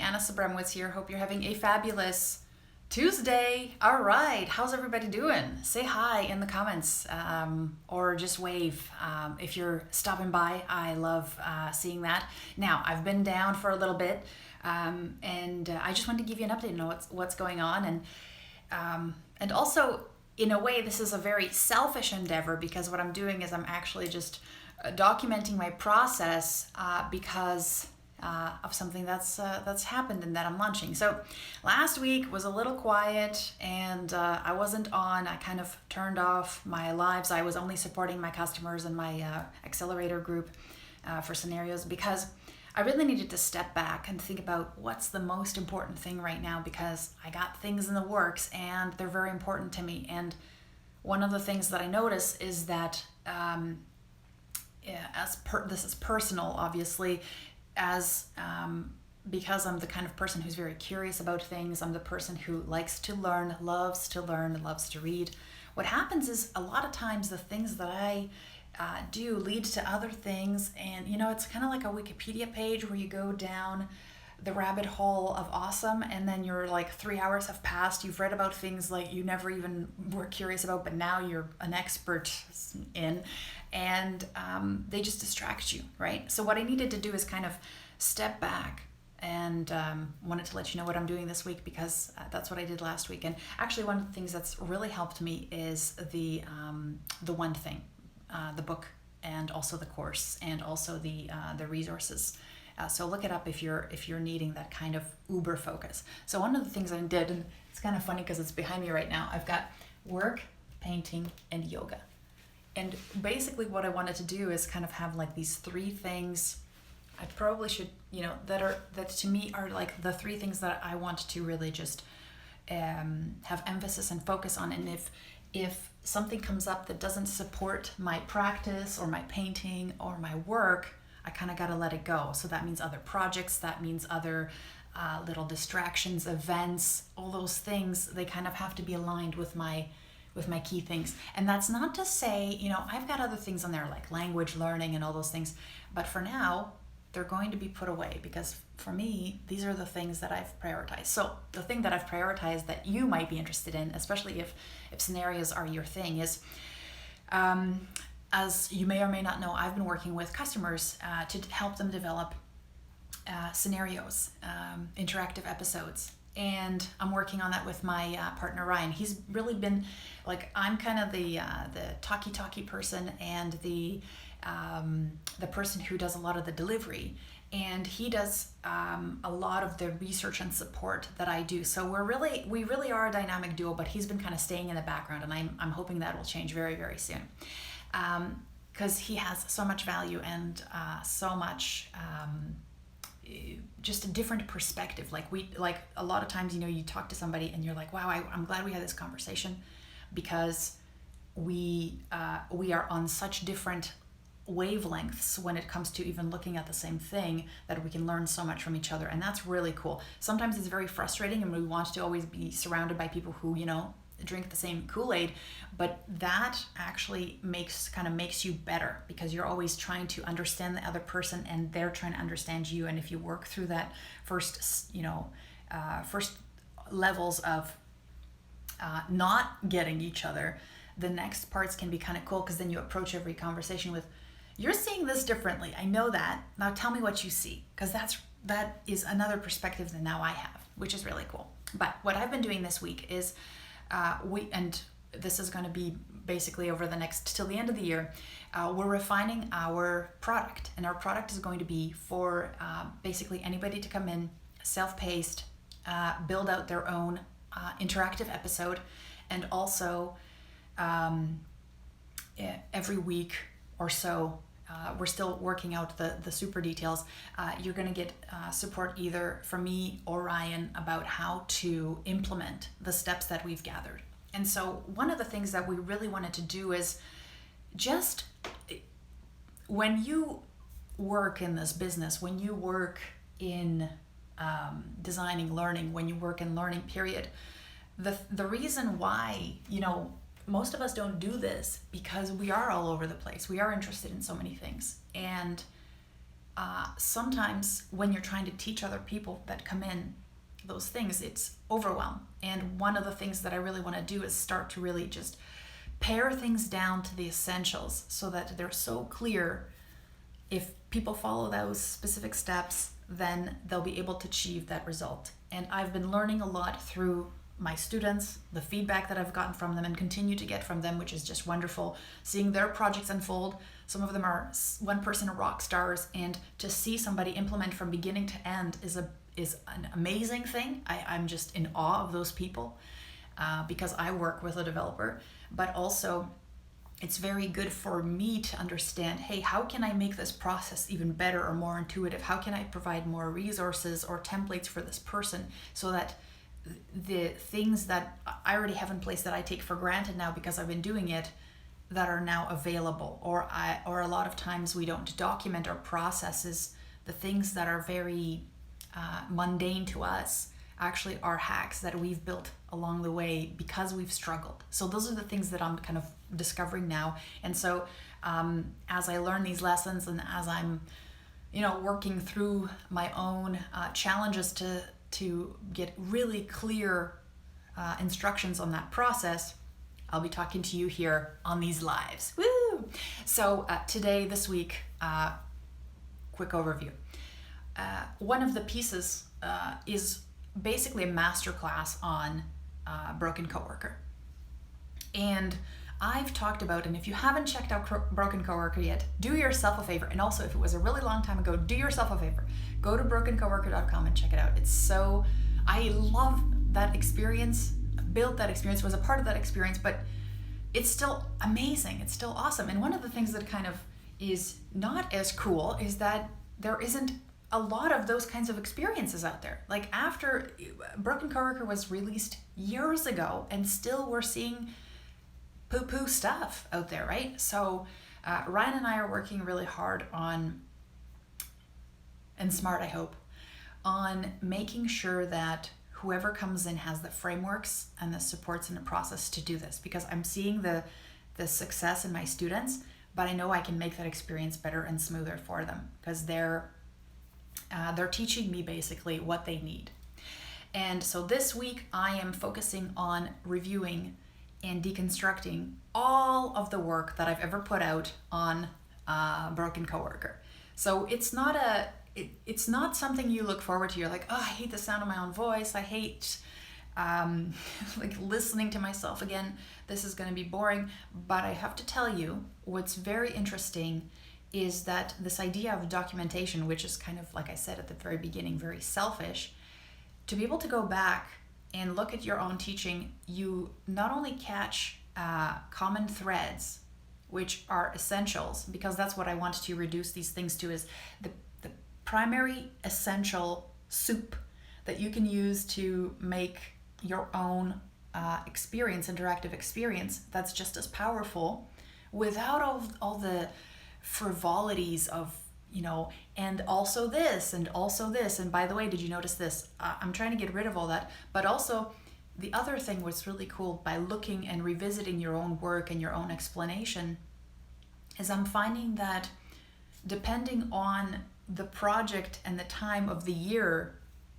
Anna Sabramowicz here. Hope you're having a fabulous Tuesday. All right, how's everybody doing? Say hi in the comments or just wave if you're stopping by. I love seeing that. Now, I've been down for a little bit and I just wanted to give you an update on what's going on. And also, in a way, this is a very selfish endeavor because what I'm doing is I'm actually just documenting my process because of something that's happened and that I'm launching. So last week was a little quiet and I wasn't on. I kind of turned off my lives. I was only supporting my customers and my accelerator group for scenarios because I really needed to step back and think about what's the most important thing right now, because I got things in the works and they're very important to me. And one of the things that I notice is that this is personal, obviously, because I'm the kind of person who's very curious about things. I'm the person who likes to learn, loves to read. What happens is a lot of times the things that I do lead to other things, and it's kind of like a Wikipedia page where you go down the rabbit hole of awesome, and then you're like 3 hours have passed. You've read about things like you never even were curious about, but now you're an expert in, and they just distract you, right? So what I needed to do is kind of step back and wanted to let you know what I'm doing this week because that's what I did last week. And actually, one of the things that's really helped me is the one thing, the book, and also the course, and also the resources. So look it up if you're needing that kind of uber focus. So one of the things I did, and it's kind of funny because it's behind me right now, I've got work, painting, and yoga. And basically what I wanted to do is kind of have like these three things. I probably should, that to me are like the three things that I want to really just have emphasis and focus on. And if something comes up that doesn't support my practice or my painting or my work, I kind of got to let it go. So that means other projects, that means other little distractions, events, all those things, they kind of have to be aligned with my key things. And that's not to say, I've got other things on there like language learning and all those things, but for now, they're going to be put away because for me, these are the things that I've prioritized. So the thing that I've prioritized that you might be interested in, especially if scenarios are your thing, is as you may or may not know, I've been working with customers to help them develop scenarios, interactive episodes. And I'm working on that with my partner, Ryan. He's really been like, I'm kind of the talky person and the person who does a lot of the delivery. And he does a lot of the research and support that I do. So we really are a dynamic duo, but he's been kind of staying in the background, and I'm hoping that will change very, very soon. Because he has so much value and so much just a different perspective. Like a lot of times, you talk to somebody and you're like, wow, I'm glad we had this conversation because we are on such different wavelengths when it comes to even looking at the same thing that we can learn so much from each other. And that's really cool. Sometimes it's very frustrating and we want to always be surrounded by people who, drink the same Kool-Aid, but that actually makes you better because you're always trying to understand the other person and they're trying to understand you. And if you work through that first levels of not getting each other, the next parts can be kind of cool because then you approach every conversation with, you're seeing this differently. I know that. Now tell me what you see, because that is another perspective than now I have, which is really cool. But what I've been doing this week is and this is going to be basically over the next till the end of the year, we're refining our product, and our product is going to be for basically anybody to come in, self-paced, build out their own interactive episode, and also every week or so, we're still working out the super details. You're going to get support either from me or Ryan about how to implement the steps that we've gathered. And so one of the things that we really wanted to do is just when you work in this business, when you work in designing, learning, when you work in learning, period, the reason why, most of us don't do this because we are all over the place. We are interested in so many things. And sometimes when you're trying to teach other people that come in those things, it's overwhelm. And one of the things that I really want to do is start to really just pare things down to the essentials so that they're so clear. If people follow those specific steps, then they'll be able to achieve that result. And I've been learning a lot through my students, the feedback that I've gotten from them and continue to get from them, which is just wonderful. Seeing their projects unfold. Some of them are 1% rock stars, and to see somebody implement from beginning to end is an amazing thing. I'm just in awe of those people because I work with a developer, but also it's very good for me to understand, hey, how can I make this process even better or more intuitive? How can I provide more resources or templates for this person so that the things that I already have in place that I take for granted now because I've been doing it, that are now available, or a lot of times we don't document our processes. The things that are very mundane to us actually are hacks that we've built along the way because we've struggled. So those are the things that I'm kind of discovering now. And so as I learn these lessons and as I'm working through my own challenges to get really clear instructions on that process, I'll be talking to you here on these lives. Woo! So this week, quick overview. One of the pieces is basically a masterclass on Broken Coworker. And I've talked about, and if you haven't checked out Broken Coworker yet, do yourself a favor. And also, if it was a really long time ago, do yourself a favor. Go to brokencoworker.com and check it out. I love that experience, built that experience, was a part of that experience, but it's still amazing. It's still awesome. And one of the things that kind of is not as cool is that there isn't a lot of those kinds of experiences out there. Like after Broken Coworker was released years ago, and still we're seeing poo-poo stuff out there, right? So Ryan and I are working really hard on, and smart I hope, on making sure that whoever comes in has the frameworks and the supports and the process to do this, because I'm seeing the success in my students, but I know I can make that experience better and smoother for them because they're teaching me basically what they need. And so this week I am focusing on reviewing and deconstructing all of the work that I've ever put out on Broken Coworker. So it's not something you look forward to. You're like, oh, I hate the sound of my own voice. I hate like listening to myself again. This is going to be boring. But I have to tell you, what's very interesting is that this idea of documentation, which is kind of, like I said at the very beginning, very selfish, to be able to go back and look at your own teaching, you not only catch common threads, which are essentials, because that's what I want to reduce these things to, is the primary essential soup that you can use to make your own interactive experience that's just as powerful without all the frivolities of, and also this, and also this, and by the way, did you notice this? I'm trying to get rid of all that. But also, the other thing was really cool by looking and revisiting your own work and your own explanation is I'm finding that depending on the project and the time of the year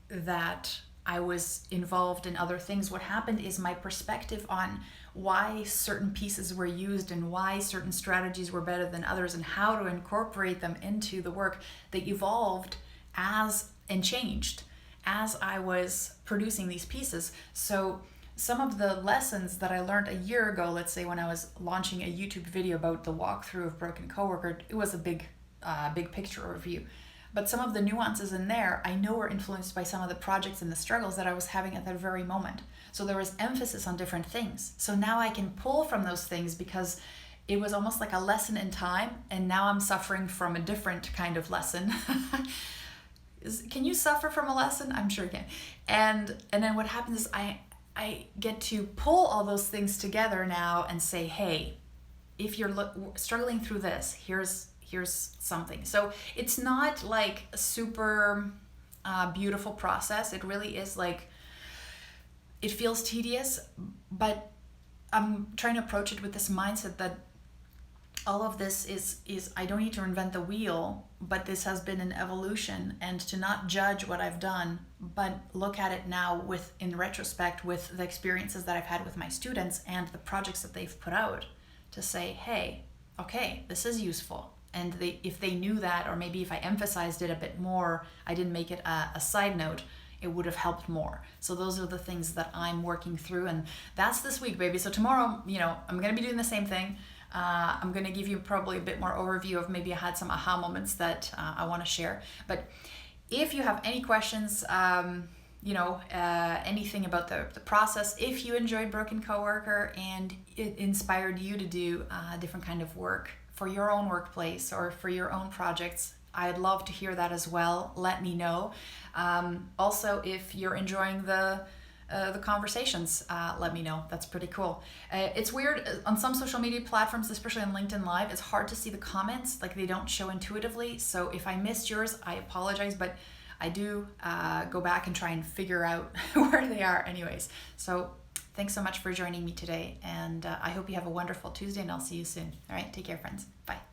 that I was involved in other things, what happened is my perspective on why certain pieces were used and why certain strategies were better than others and how to incorporate them into the work, they evolved and changed as I was producing these pieces. So some of the lessons that I learned a year ago, let's say when I was launching a YouTube video about the walkthrough of Broken Coworker, it was a big picture review. But some of the nuances in there, I know were influenced by some of the projects and the struggles that I was having at that very moment. So there was emphasis on different things. So now I can pull from those things because it was almost like a lesson in time, and now I'm suffering from a different kind of lesson. Can you suffer from a lesson? I'm sure you can. And then what happens is I get to pull all those things together now and say, hey, if you're struggling through this, here's something. So it's not like a super beautiful process. It really is like, it feels tedious, but I'm trying to approach it with this mindset that all of this is I don't need to invent the wheel, but this has been an evolution, and to not judge what I've done, but look at it now with in retrospect with the experiences that I've had with my students and the projects that they've put out, to say, hey, okay, this is useful. And if they knew that, or maybe if I emphasized it a bit more, I didn't make it a side note, it would have helped more. So those are the things that I'm working through, and that's this week, baby. So tomorrow, I'm gonna be doing the same thing. I'm going to give you probably a bit more overview of maybe I had some aha moments that I want to share. But if you have any questions, anything about the process, if you enjoyed Broken Coworker and it inspired you to do a different kind of work for your own workplace or for your own projects, I'd love to hear that as well. Let me know. Also, if you're enjoying the conversations, let me know. That's pretty cool. It's weird on some social media platforms, especially on LinkedIn Live, it's hard to see the comments, like they don't show intuitively. So if I missed yours, I apologize, but I do go back and try and figure out where they are anyways. So thanks so much for joining me today, and I hope you have a wonderful Tuesday, and I'll see you soon. All right, take care, friends. Bye.